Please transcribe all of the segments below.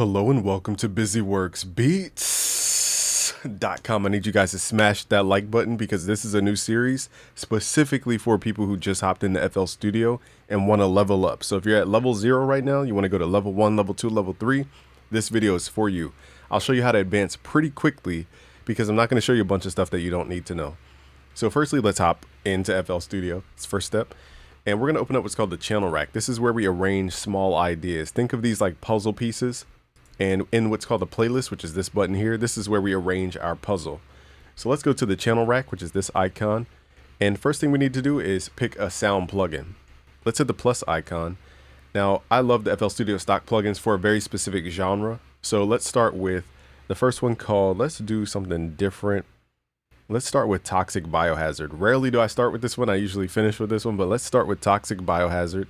Hello and welcome to BusyWorksBeats.com. I need you guys to smash that like button because this is a new series specifically for people who just hopped into FL Studio and want to level up. So if you're at level 0 right now, you want to go to level 1, level 2, level 3, this video is for you. I'll show you how to advance pretty quickly because I'm not going to show you a bunch of stuff that you don't need to know. So firstly, let's hop into FL Studio. It's first step. And we're going to open up what's called the channel rack. This is where we arrange small ideas. Think of these like puzzle pieces. And in what's called the playlist, which is this button here, this is where we arrange our puzzle. So let's go to the channel rack, which is this icon. And first thing we need to do is pick a sound plugin. Let's hit the plus icon. Now, I love the FL Studio stock plugins for a very specific genre. So let's start with the first one called, let's do something different. Let's start with Toxic Biohazard. Rarely do I start with this one. I usually finish with this one, but let's start with Toxic Biohazard.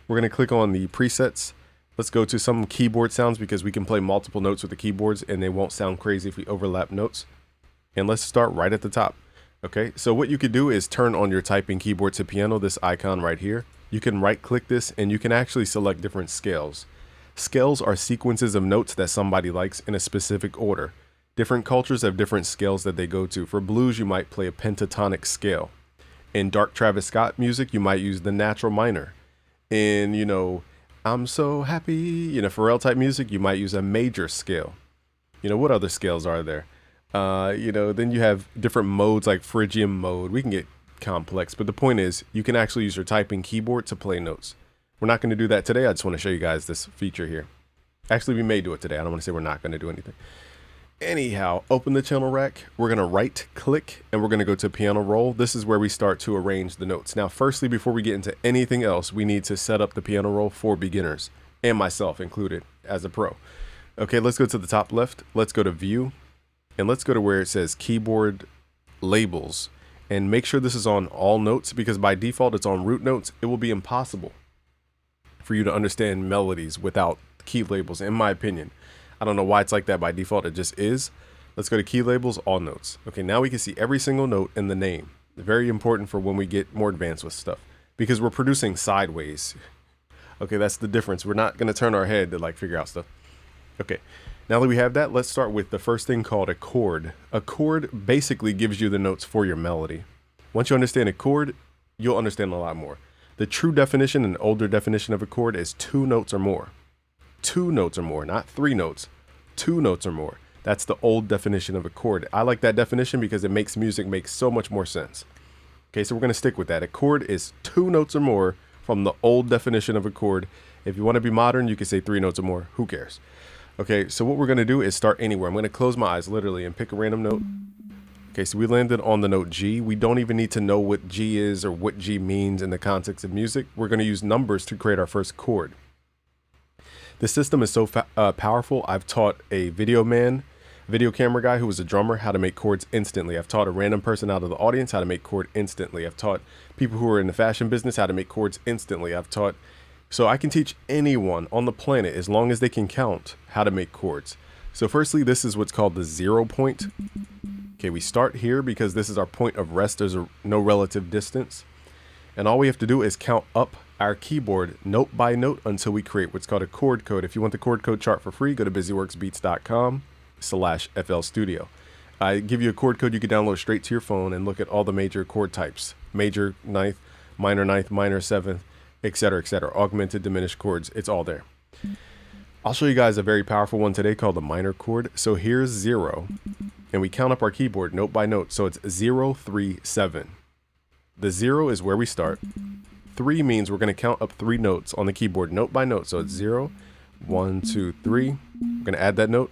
We're going to click on the presets. Let's go to some keyboard sounds because we can play multiple notes with the keyboards and they won't sound crazy if we overlap notes. And let's start right at the top. Okay, so what you could do is turn on your typing keyboard to piano, this icon right here. You can right click this and you can actually select different scales. Scales are sequences of notes that somebody likes in a specific order. Different cultures have different scales that they go to. For blues, you might play a pentatonic scale. In dark Travis Scott music, you might use the natural minor. In, I'm so happy, Pharrell type music, you might use a major scale. What other scales are there? Then you have different modes like Phrygian mode. We can get complex, but the point is you can actually use your typing keyboard to play notes. We're not going to do that today. I just want to show you guys this feature here. Actually, we may do it today. I don't want to say we're not going to do anything. Anyhow, open the channel rack. We're going to right click and we're going to go to piano roll. This is where we start to arrange the notes. Now, firstly, before we get into anything else, we need to set up the piano roll for beginners and myself included as a pro. Okay, let's go to the top left. Let's go to view and let's go to where it says keyboard labels and make sure this is on all notes because by default it's on root notes. It will be impossible for you to understand melodies without key labels, in my opinion. I don't know why it's like that by default. It just is. Let's go to key labels, all notes. Okay, now we can see every single note in the name. Very important for when we get more advanced with stuff because we're producing sideways. Okay, that's the difference. We're not going to turn our head to figure out stuff. Okay, now that we have that, let's start with the first thing called a chord. A chord basically gives you the notes for your melody. Once you understand a chord, you'll understand a lot more. The true definition and older definition of a chord is 2 notes or more. 2 notes or more, not 3 notes, 2 notes or more. That's the old definition of a chord. I like that definition because it makes music make so much more sense. Okay, so we're going to stick with that. A chord is 2 notes or more from the old definition of a chord. If you want to be modern, you can say 3 notes or more. Who cares? Okay, so what we're going to do is start anywhere. I'm going to close my eyes literally and pick a random note. Okay, so we landed on the note G. We don't even need to know what G is or what G means in the context of music. We're going to use numbers to create our first chord. The system is so powerful. I've taught a video camera guy who was a drummer how to make chords instantly. I've taught a random person out of the audience how to make chord instantly. I've taught people who are in the fashion business how to make chords instantly. So I can teach anyone on the planet as long as they can count how to make chords. So firstly, this is what's called the 0 point. Okay, we start here because this is our point of rest. There's no relative distance. And all we have to do is count up our keyboard note by note until we create what's called a chord code. If you want the chord code chart for free, go to busyworksbeats.com/FL Studio. I give you a chord code you can download straight to your phone and look at all the major chord types: major ninth, minor seventh, etc., etc. Augmented, diminished chords. It's all there. I'll show you guys a very powerful one today called the minor chord. So here's 0, and we count up our keyboard note by note. So it's 0, 3, 7. The 0 is where we start. 3 means we're going to count up 3 notes on the keyboard note by note. So it's 0, 1, 2, 3. We're going to add that note.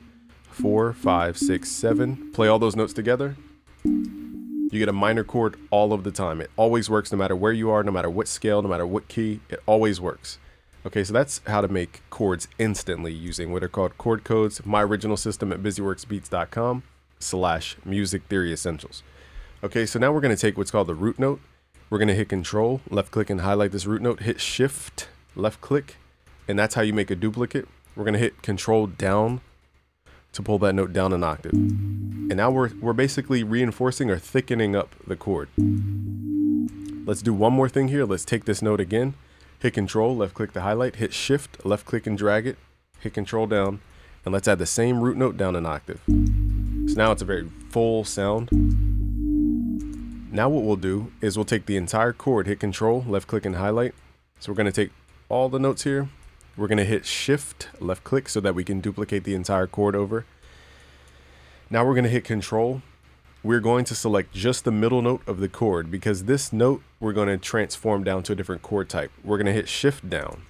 4, 5, 6, 7. Play all those notes together. You get a minor chord all of the time. It always works no matter where you are, no matter what scale, no matter what key. It always works. Okay, so that's how to make chords instantly using what are called chord codes. My original system at busyworksbeats.com/music theory essentials. Okay, so now we're going to take what's called the root note. We're going to hit Control, left click and highlight this root note, hit Shift, left click, and that's how you make a duplicate. We're going to hit Control down to pull that note down an octave. And now we're basically reinforcing or thickening up the chord. Let's do one more thing here. Let's take this note again, hit Control, left click to highlight, hit Shift, left click and drag it, hit Control down, And let's add the same root note down an octave. So now it's a very full sound. Now what we'll do is we'll take the entire chord, hit Control, left click and highlight. So we're going to take all the notes here. We're going to hit Shift, left click so that we can duplicate the entire chord over. Now we're going to hit Control. We're going to select just the middle note of the chord because this note we're going to transform down to a different chord type. We're going to hit Shift down.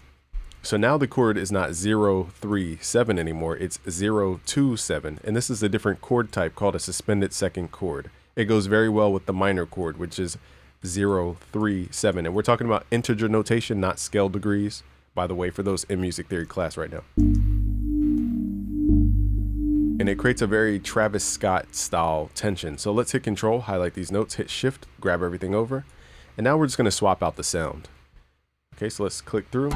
So now the chord is not 0, 3, 7 anymore. It's 0, 2, 7. And this is a different chord type called a suspended second chord. It goes very well with the minor chord, which is 0, 3, 7. And we're talking about integer notation, not scale degrees, by the way, for those in music theory class right now. And it creates a very Travis Scott style tension. So let's hit Control, highlight these notes, hit Shift, grab everything over. And now we're just going to swap out the sound. Okay, so let's click through.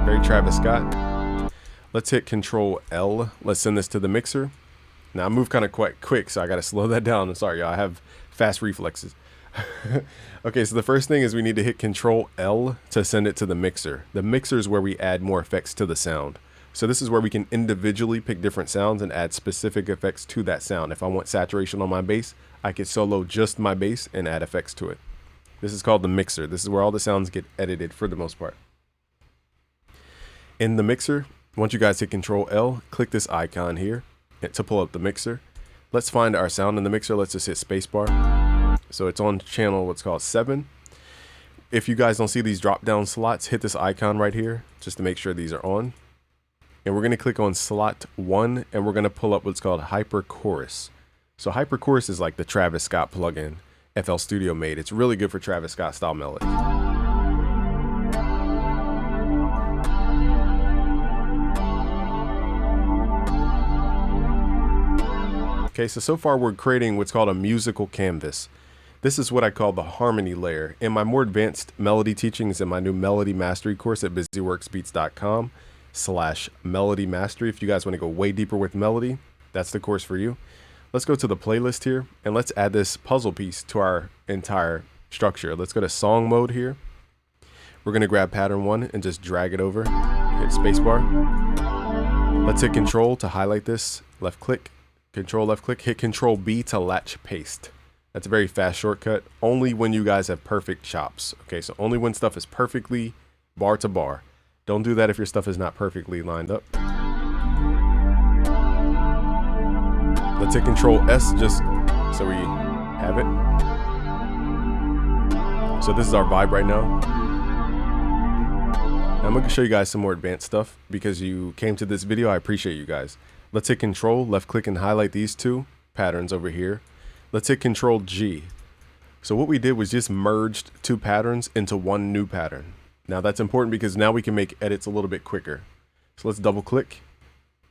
Very Travis Scott. Let's hit Control L. Let's send this to the mixer. Now I move kind of quite quick, so I got to slow that down. I'm sorry, y'all. I have fast reflexes. Okay, so the first thing is we need to hit Control L to send it to the mixer. The mixer is where we add more effects to the sound. So this is where we can individually pick different sounds and add specific effects to that sound. If I want saturation on my bass, I could solo just my bass and add effects to it. This is called the mixer. This is where all the sounds get edited for the most part. In the mixer, once you guys hit Control L, click this icon here to pull up the mixer. Let's find our sound in the mixer. Let's just hit spacebar. So it's on channel what's called 7. If you guys don't see these drop down slots, hit this icon right here just to make sure these are on. And we're going to click on slot 1 and we're going to pull up what's called Hyper Chorus. So Hyper Chorus is like the Travis Scott plugin FL Studio made. It's really good for Travis Scott style melodies. Okay, so far we're creating what's called a musical canvas. This is what I call the harmony layer. In my more advanced melody teachings in my new melody mastery course at busyworksbeats.com/melody mastery. If you guys want to go way deeper with melody, that's the course for you. Let's go to the playlist here and let's add this puzzle piece to our entire structure. Let's go to song mode here. We're going to grab pattern 1 and just drag it over. Hit spacebar. Let's hit Control to highlight this. Left click. Control left click, hit Control B to latch paste. That's a very fast shortcut, only when you guys have perfect chops. Okay, so only when stuff is perfectly bar to bar. Don't do that if your stuff is not perfectly lined up. Let's hit Control S just so we have it. So this is our vibe right now. I'm going to show you guys some more advanced stuff because you came to this video. I appreciate you guys. Let's hit Control, left click and highlight these two patterns over here. Let's hit Control G. So what we did was just merged two patterns into one new pattern. Now that's important because now we can make edits a little bit quicker. So let's double click.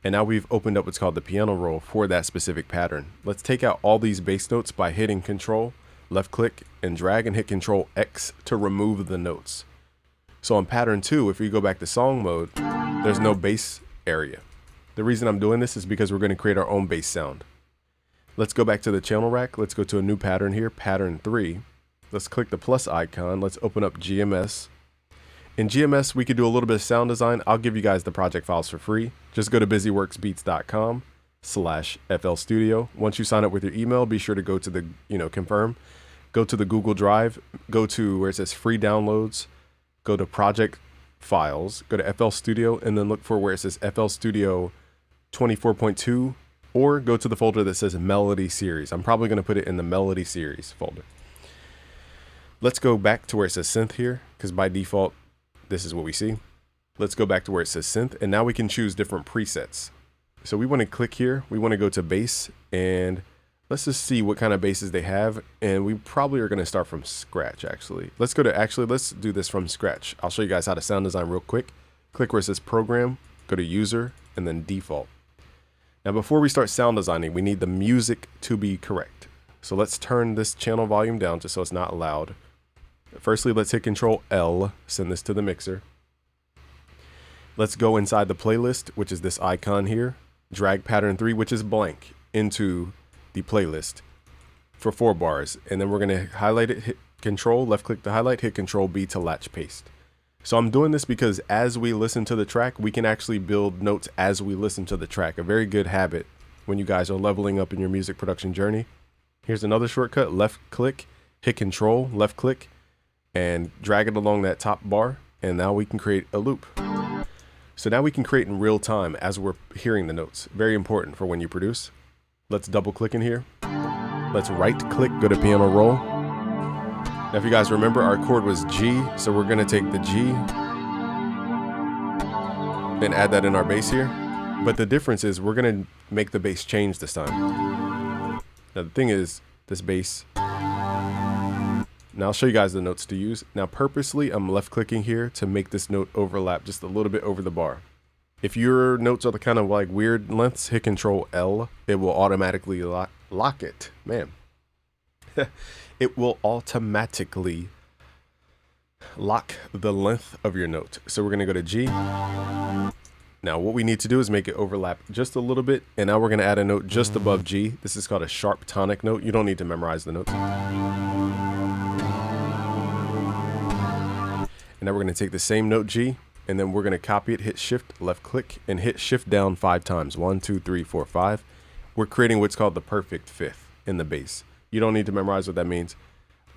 And now we've opened up what's called the piano roll for that specific pattern. Let's take out all these bass notes by hitting Control, left click and drag and hit Control X to remove the notes. So on pattern 2, if we go back to song mode, there's no bass area. The reason I'm doing this is because we're going to create our own bass sound. Let's go back to the channel rack. Let's go to a new pattern here, pattern 3. Let's click the plus icon. Let's open up GMS. In GMS, we could do a little bit of sound design. I'll give you guys the project files for free. Just go to busyworksbeats.com/FL Studio. Once you sign up with your email, be sure to go to the, confirm. Go to the Google Drive. Go to where it says free downloads. Go to project files. Go to FL Studio and then look for where it says FL Studio 24.2, or go to the folder that says Melody Series. I'm probably going to put it in the Melody Series folder. Let's go back to where it says Synth here, because by default, this is what we see. Let's go back to where it says Synth, and now we can choose different presets. So we want to click here. We want to go to bass, and let's just see what kind of basses they have. And we probably are going to start from scratch, actually. Let's do this from scratch. I'll show you guys how to sound design real quick. Click where it says Program, go to User, and then Default. Now, before we start sound designing, we need the music to be correct. So let's turn this channel volume down just so it's not loud. Firstly, let's hit Control L, send this to the mixer. Let's go inside the playlist, which is this icon here. Drag pattern 3, which is blank, into the playlist for 4 bars. And then we're going to highlight it, hit Control, left click to highlight, hit Control B to latch paste. So I'm doing this because as we listen to the track, we can actually build notes as we listen to the track. A very good habit when you guys are leveling up in your music production journey. Here's another shortcut: left click, hit control, left click, and drag it along that top bar. And now we can create a loop. So now we can create in real time as we're hearing the notes. Very important for when you produce. Let's double click in here. Let's right click, go to piano roll. Now if you guys remember, our chord was G, so we're gonna take the G and add that in our bass here. But the difference is we're gonna make the bass change this time. Now the thing is, this bass, now I'll show you guys the notes to use. Now purposely, I'm left clicking here to make this note overlap just a little bit over the bar. If your notes are the kind of like weird lengths, hit Control L. It will automatically lock it. Man. It will automatically lock the length of your note. So we're going to go to G. Now what we need to do is make it overlap just a little bit. And now we're going to add a note just above G. This is called a sharp tonic note. You don't need to memorize the notes. And now we're going to take the same note G, and then we're going to copy it, hit shift, left click, and hit shift down 5 times. 1, 2, 3, 4, 5. We're creating what's called the perfect fifth in the bass. You don't need to memorize what that means.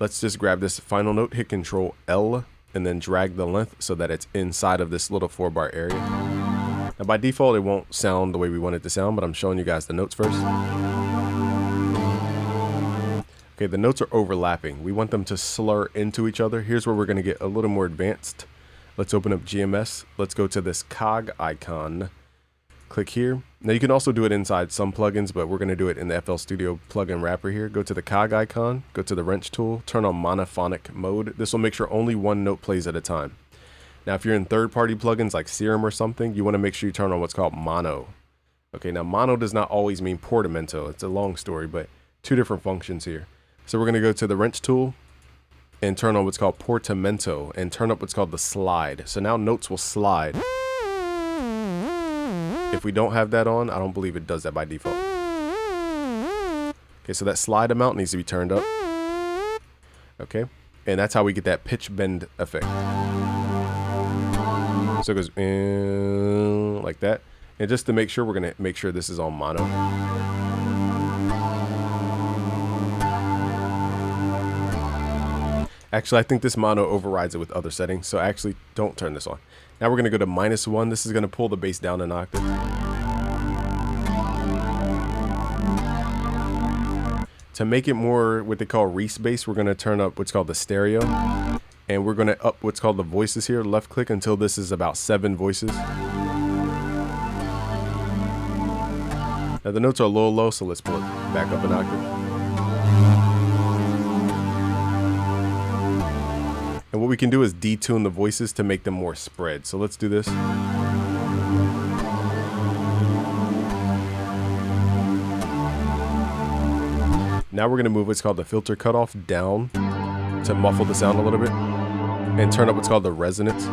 Let's just grab this final note, hit Control L, and then drag the length so that it's inside of this little 4-bar area. Now by default, it won't sound the way we want it to sound, but I'm showing you guys the notes first. Okay, the notes are overlapping. We want them to slur into each other. Here's where we're going to get a little more advanced. Let's open up GMS. Let's go to this cog icon. Click here. Now you can also do it inside some plugins, but we're going to do it in the FL Studio plugin wrapper here. Go to the cog icon, go to the wrench tool, turn on monophonic mode. This will make sure only one note plays at a time. Now if you're in third-party plugins like Serum or something, you want to make sure you turn on what's called mono. Okay, now mono does not always mean portamento. It's a long story, but two different functions here. So we're going to go to the wrench tool and turn on what's called portamento and turn up what's called the slide. So now notes will slide. If we don't have that on, I don't believe it does that by default. Okay, so that slide amount needs to be turned up. Okay, and that's how we get that pitch bend effect. So it goes like that. And just to make sure, we're going to make sure this is on mono. Actually, I think this mono overrides it with other settings, so actually don't turn this on. Now we're going to go to -1. This is going to pull the bass down an octave. To make it more what they call Reese bass, we're going to turn up what's called the stereo. And we're going to up what's called the voices here, left click until this is about 7 voices. Now the notes are a little low, so let's pull it back up an octave. And what we can do is detune the voices to make them more spread. So let's do this. Now we're going to move what's called the filter cutoff down to muffle the sound a little bit and turn up what's called the resonance.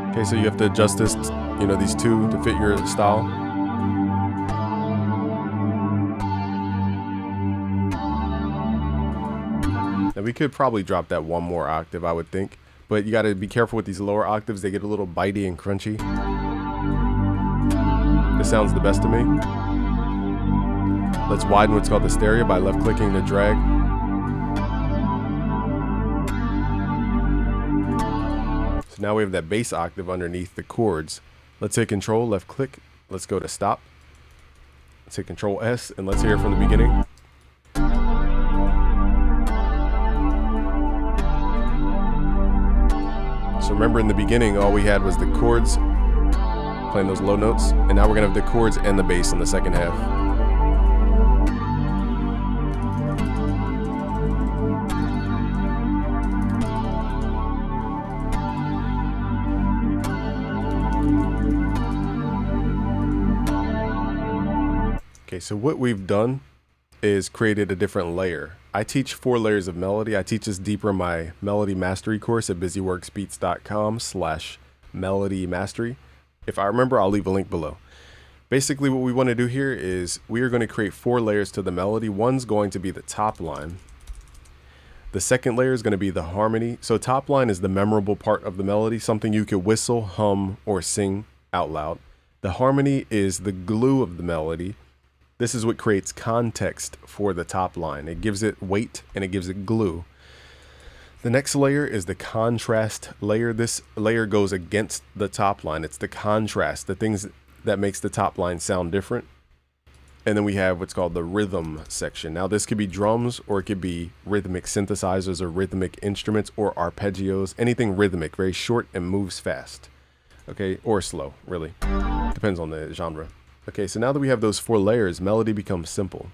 Okay, so you have to adjust this, these two to fit your style. Now we could probably drop that one more octave, I would think, but you got to be careful with these lower octaves. They get a little bitey and crunchy. This sounds the best to me. Let's widen what's called the stereo by left clicking to drag. So now we have that bass octave underneath the chords. Let's hit Control, left click. Let's go to stop. Let's hit Control S and let's hear it from the beginning. So remember in the beginning, all we had was the chords playing those low notes. And now we're gonna have the chords and the bass in the second half. Okay, so what we've done is created a different layer. I teach 4 layers of melody. I teach this deeper in my melody mastery course at busyworksbeats.com/melody mastery. If I remember, I'll leave a link below. Basically, what we want to do here is we are going to create 4 layers to the melody. One's going to be the top line. The second layer is going to be the harmony. So top line is the memorable part of the melody, something you could whistle, hum, or sing out loud. The harmony is the glue of the melody. This is what creates context for the top line. It gives it weight and it gives it glue. The next layer is the contrast layer. This layer goes against the top line. It's the contrast, the things that makes the top line sound different. And then we have what's called the rhythm section. Now this could be drums, or it could be rhythmic synthesizers or rhythmic instruments or arpeggios, anything rhythmic, very short and moves fast. Okay, or slow, really. Depends on the genre. Okay, so now that we have those 4 layers, melody becomes simple.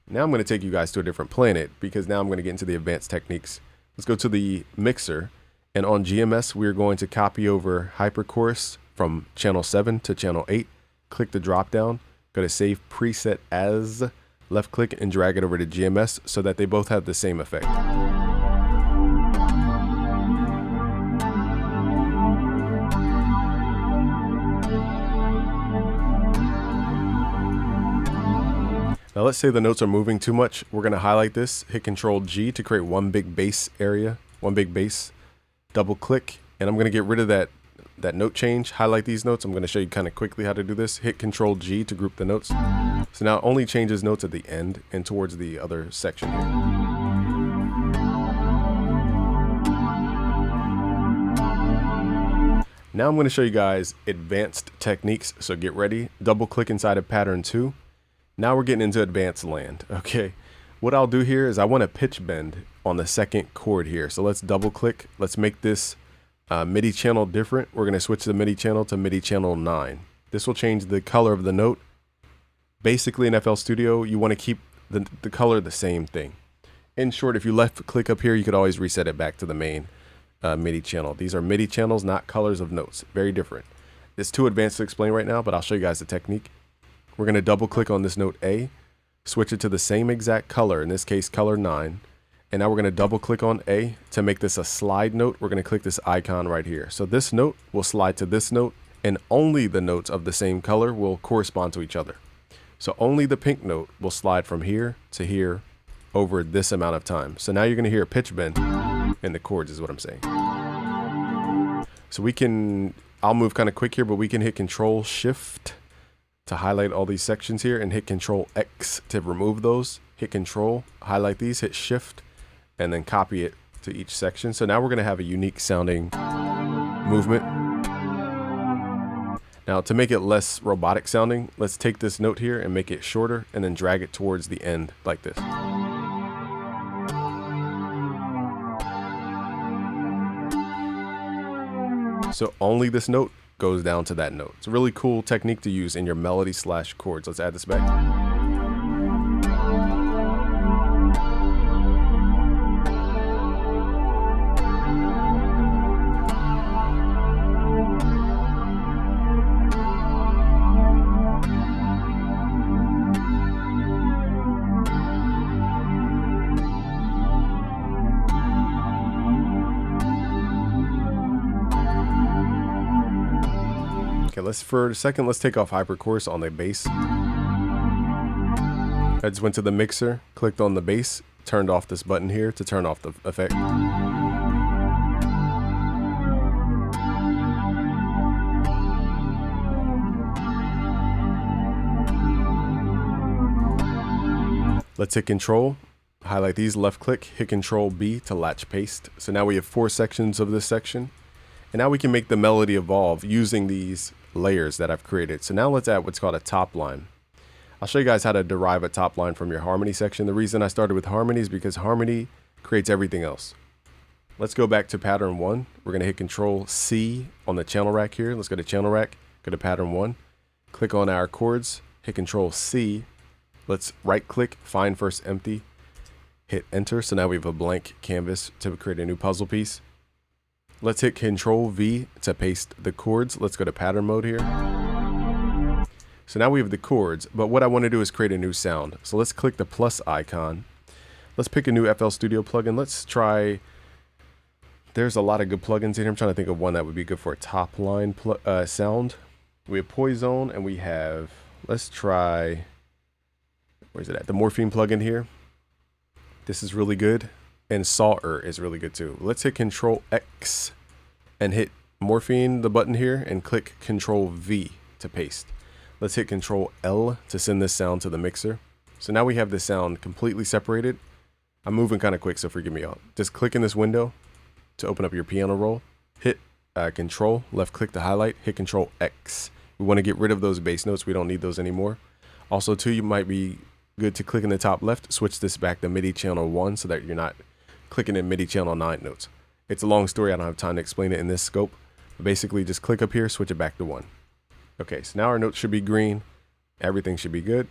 Now I'm going to take you guys to a different planet, because now I'm going to get into the advanced techniques. Let's go to the mixer, and on GMS we're going to copy over HyperChorus from channel 7 to channel 8. Click the drop down. Go to save preset as, left click and drag it over to GMS so that they both have the same effect. Now let's say the notes are moving too much. We're going to highlight this, hit Control G to create one big bass area, one big bass, double click, and I'm going to get rid of that note change, highlight these notes. I'm going to show you kind of quickly how to do this. Hit Control G to group the notes. So now it only changes notes at the end and towards the other section here. Now I'm going to show you guys advanced techniques. So get ready. Double click inside of pattern 2. Now we're getting into advanced land. Okay. What I'll do here is I want a pitch bend on the second chord here. So let's double click. Let's make this MIDI channel different. We're going to switch the MIDI channel to MIDI channel 9. This will change the color of the note. Basically in FL Studio, you want to keep the color the same thing. In short, if you left click up here, you could always reset it back to the main MIDI channel. These are MIDI channels, not colors of notes. Very different. It's too advanced to explain right now, but I'll show you guys the technique. We're going to double click on this note A, switch it to the same exact color, in this case color 9. And now we're going to double click on A to make this a slide note. We're going to click this icon right here. So this note will slide to this note, and only the notes of the same color will correspond to each other. So only the pink note will slide from here to here over this amount of time. So now you're going to hear a pitch bend in the chords is what I'm saying. So we can, I'll move kind of quick here, but we can hit Control Shift to highlight all these sections here and hit Control X to remove those. Hit Control, highlight these, hit Shift, and then copy it to each section. So now we're going to have a unique sounding movement. Now to make it less robotic sounding, let's take this note here and make it shorter and then drag it towards the end like this. So only this note goes down to that note. It's a really cool technique to use in your melody / chords. Let's add this back. For a second, let's take off HyperChorus on the bass. I just went to the mixer, clicked on the bass, turned off this button here to turn off the effect. Let's hit Control, highlight these, left click, hit Control B to latch paste. So now we have 4 sections of this section. And now we can make the melody evolve using these layers that I've created. So now let's add what's called a top line. I'll show you guys how to derive a top line from your harmony section. The reason I started with harmony is because harmony creates everything else. Let's go back to pattern 1. We're going to hit Control C on the channel rack here. Let's go to channel rack, go to pattern 1, click on our chords, hit Control C. Let's right click, find first empty, hit enter. So now we have a blank canvas to create a new puzzle piece. Let's hit Control V to paste the chords. Let's go to pattern mode here. So now we have the chords, but what I want to do is create a new sound. So let's click the plus icon. Let's pick a new FL Studio plugin. Let's try, there's a lot of good plugins in here. I'm trying to think of one that would be good for a top line sound. We have Poison, and we have, let's try, where's it at? The Morphine plugin here. This is really good. And Sawer is really good too. Let's hit Control X and hit Morphine, the button here, and click Control V to paste. Let's hit Control L to send this sound to the mixer. So now we have the sound completely separated. I'm moving kind of quick, so forgive me all. Just click in this window to open up your piano roll. Hit Control, left click to highlight, hit Control X. We want to get rid of those bass notes. We don't need those anymore. Also too, you might be good to click in the top left, switch this back to MIDI channel 1 so that you're not clicking in MIDI channel 9 notes. It's a long story. I don't have time to explain it in this scope. But basically, just click up here, switch it back to 1. Okay, so now our notes should be green. Everything should be good.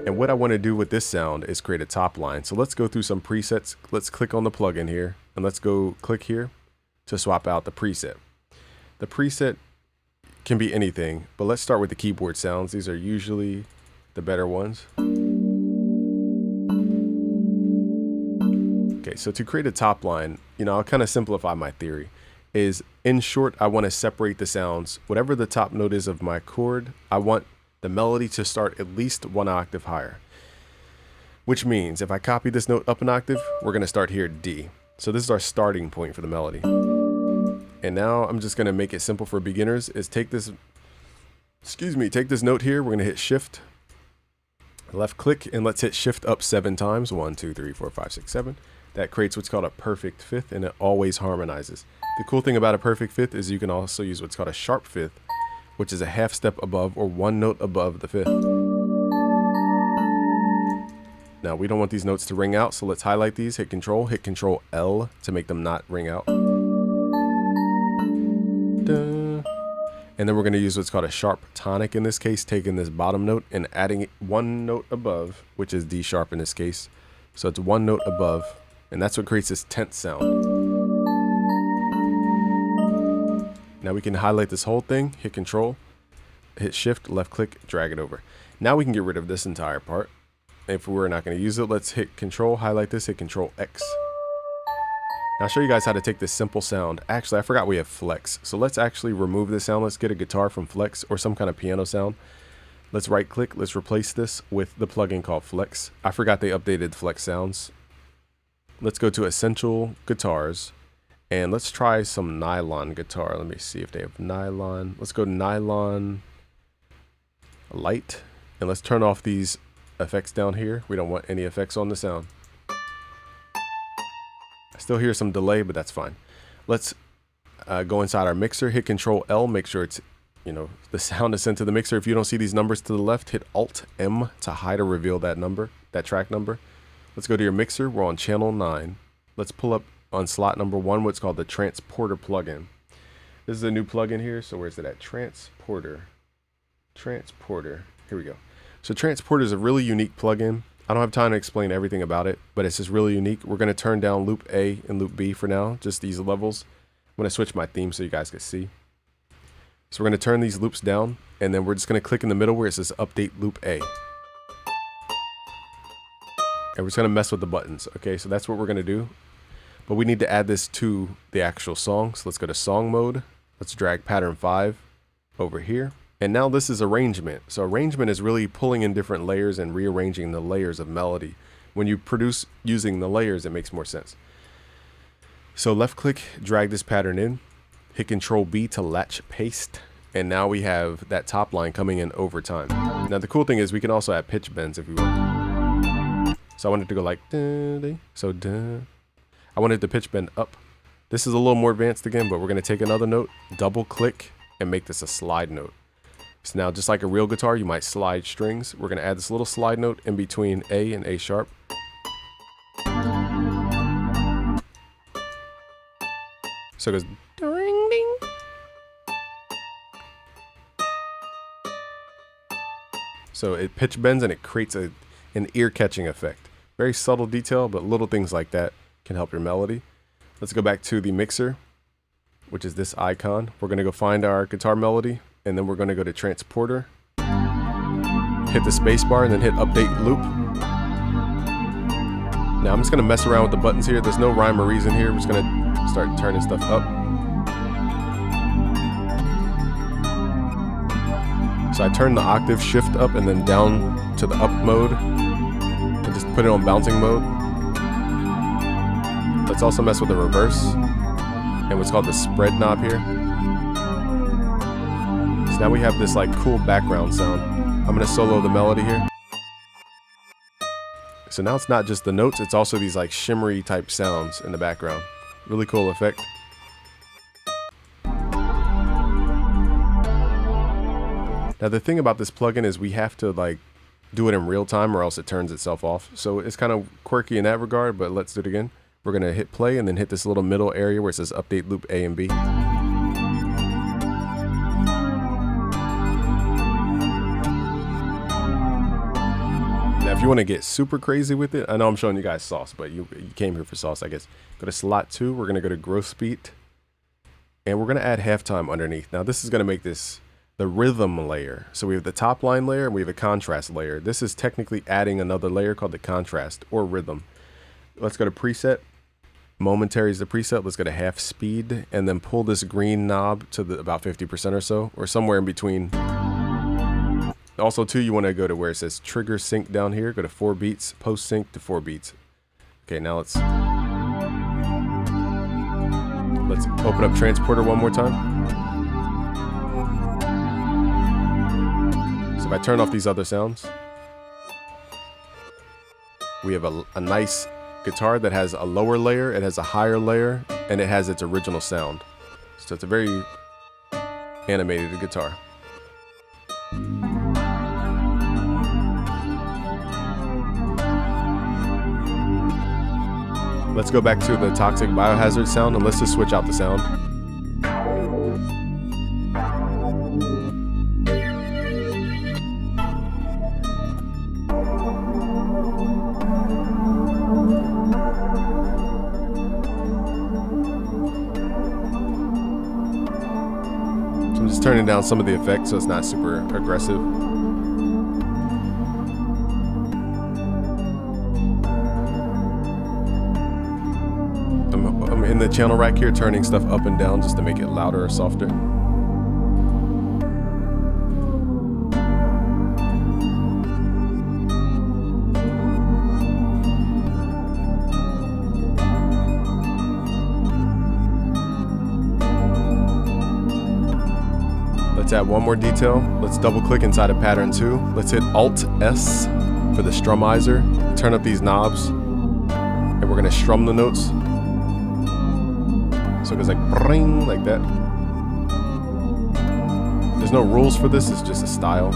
And what I want to do with this sound is create a top line. So let's go through some presets. Let's click on the plugin here, and let's go click here to swap out the preset. The preset can be anything, but let's start with the keyboard sounds. These are usually the better ones. Okay, so to create a top line, I'll kind of simplify my theory. Is in short, I want to separate the sounds. Whatever the top note is of my chord, I want the melody to start at least 1 octave higher. Which means if I copy this note up an octave, we're going to start here at D. So this is our starting point for the melody. And now I'm just going to make it simple for beginners. Is take this note here. We're going to hit Shift, left click, and let's hit Shift up 7 times. 1, 2, 3, 4, 5, 6, 7. That creates what's called a perfect fifth, and it always harmonizes. The cool thing about a perfect fifth is you can also use what's called a sharp fifth, which is a half step above or 1 note above the fifth. Now we don't want these notes to ring out, so let's highlight these, hit Control L to make them not ring out. And then we're going to use what's called a sharp tonic in this case, taking this bottom note and adding 1 note above, which is D sharp in this case. So it's 1 note above, and that's what creates this tense sound. Now we can highlight this whole thing, hit Control, hit Shift, left click, drag it over. Now we can get rid of this entire part. If we're not going to use it, let's hit Control, highlight this, hit Control X. Now I'll show you guys how to take this simple sound. Actually, I forgot we have Flex. So let's actually remove this sound. Let's get a guitar from Flex or some kind of piano sound. Let's right click. Let's replace this with the plugin called Flex. I forgot they updated Flex sounds. Let's go to Essential Guitars and let's try some nylon guitar. Let me see if they have nylon. Let's go to Nylon Light and let's turn off these effects down here. We don't want any effects on the sound. I still hear some delay, but that's fine. Let's go inside our mixer, hit Control L, make sure it's, the sound is sent to the mixer. If you don't see these numbers to the left, hit Alt M to hide or reveal that number, that track number. Let's go to your mixer. We're on channel 9. Let's pull up on slot number 1 what's called the Transporter plugin. This is a new plugin here. So where's it at? Transporter. Here we go. So Transporter is a really unique plugin. I don't have time to explain everything about it, but it's just really unique. We're going to turn down loop A and loop B for now, just these levels. I'm going to switch my theme so you guys can see. So we're going to turn these loops down, and then we're just going to click in the middle where it says update loop A. And we're just going to mess with the buttons. Okay, so that's what we're going to do. But we need to add this to the actual song. So let's go to song mode. Let's drag pattern 5 over here. And now this is arrangement. So arrangement is really pulling in different layers and rearranging the layers of melody. When you produce using the layers, it makes more sense. So left click, drag this pattern in, hit Control B to latch paste. And now we have that top line coming in over time. Now the cool thing is we can also add pitch bends if we want. So I wanted to go like, I wanted the pitch bend up. This is a little more advanced again, but we're going to take another note, double click, and make this a slide note. So now just like a real guitar, you might slide strings. We're going to add this little slide note in between A and A sharp. So it goes ding ding. So it pitch bends and it creates an ear-catching effect. Very subtle detail, but little things like that can help your melody. Let's go back to the mixer, which is this icon. We're going to go find our guitar melody, and then we're going to go to Transporter, hit the space bar, and then hit update loop. Now I'm just gonna mess around with the buttons here. There's no rhyme or reason here. We're just gonna start turning stuff up. So I turn the octave shift up and then down to the up mode and just put it on bouncing mode. Let's also mess with the reverse and what's called the spread knob here. So now we have this like cool background sound. I'm gonna solo the melody here. So now it's not just the notes, it's also these like shimmery type sounds in the background. Really cool effect. Now the thing about this plugin is we have to like do it in real time or else it turns itself off. So it's kind of quirky in that regard, but let's do it again. We're gonna hit play and then hit this little middle area where it says update loop A and B. Now if you want to get super crazy with it, I know I'm showing you guys sauce, but you came here for sauce, I guess. Go to slot 2, we're gonna go to growth beat, and we're gonna add halftime underneath. Now this is gonna make this the rhythm layer. So we have the top line layer and we have a contrast layer. This is technically adding another layer called the contrast or rhythm. Let's go to preset. Momentary is the preset. Let's go to half speed and then pull this green knob to the about 50% or so, or somewhere in between. Also too, you want to go to where it says trigger sync down here. Go to 4 beats, post sync to 4 beats. Okay, now let's open up transporter one more time. So if I turn off these other sounds, we have a nice guitar that has a lower layer, it has a higher layer, and it has its original sound. So it's a very animated guitar. Let's go back to the Toxic Biohazard sound and let's just switch out the sound. So I'm just turning down some of the effects so it's not super aggressive. I'm in the channel rack here turning stuff up and down just to make it louder or softer. Let's add one more detail. Let's double click inside of pattern 2. Let's hit Alt S for the strumizer. Turn up these knobs and we're gonna strum the notes. So it goes like ring, like that. There's no rules for this, it's just a style.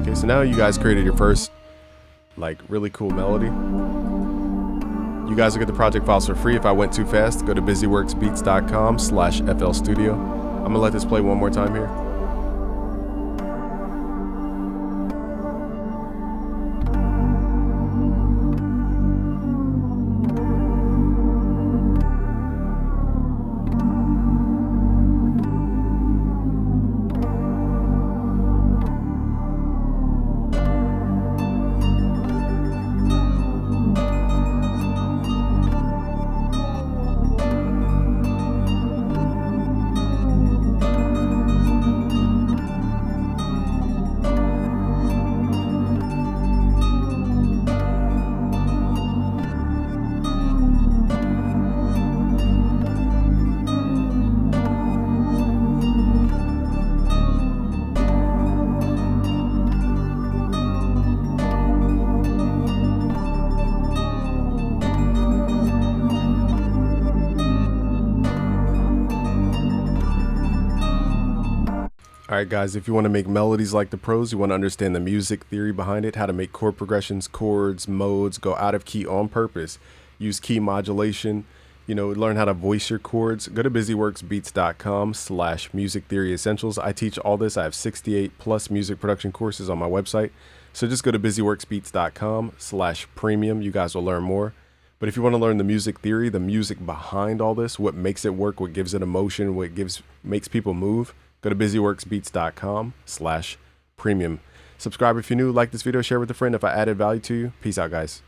Okay, so now you guys created your first like really cool melody. You guys will get the project files for free. If I went too fast, go to busyworksbeats.com/FL Studio. I'm gonna let this play one more time here. Alright guys, if you want to make melodies like the pros, you want to understand the music theory behind it, how to make chord progressions, chords, modes, go out of key on purpose, use key modulation, learn how to voice your chords, go to busyworksbeats.com/music theory essentials. I teach all this. I have 68 plus music production courses on my website. So just go to busyworksbeats.com/premium. You guys will learn more. But if you want to learn the music theory, the music behind all this, what makes it work, what gives it emotion, makes people move, go to busyworksbeats.com/premium. Subscribe if you're new, like this video, share with a friend if I added value to you. Peace out, guys.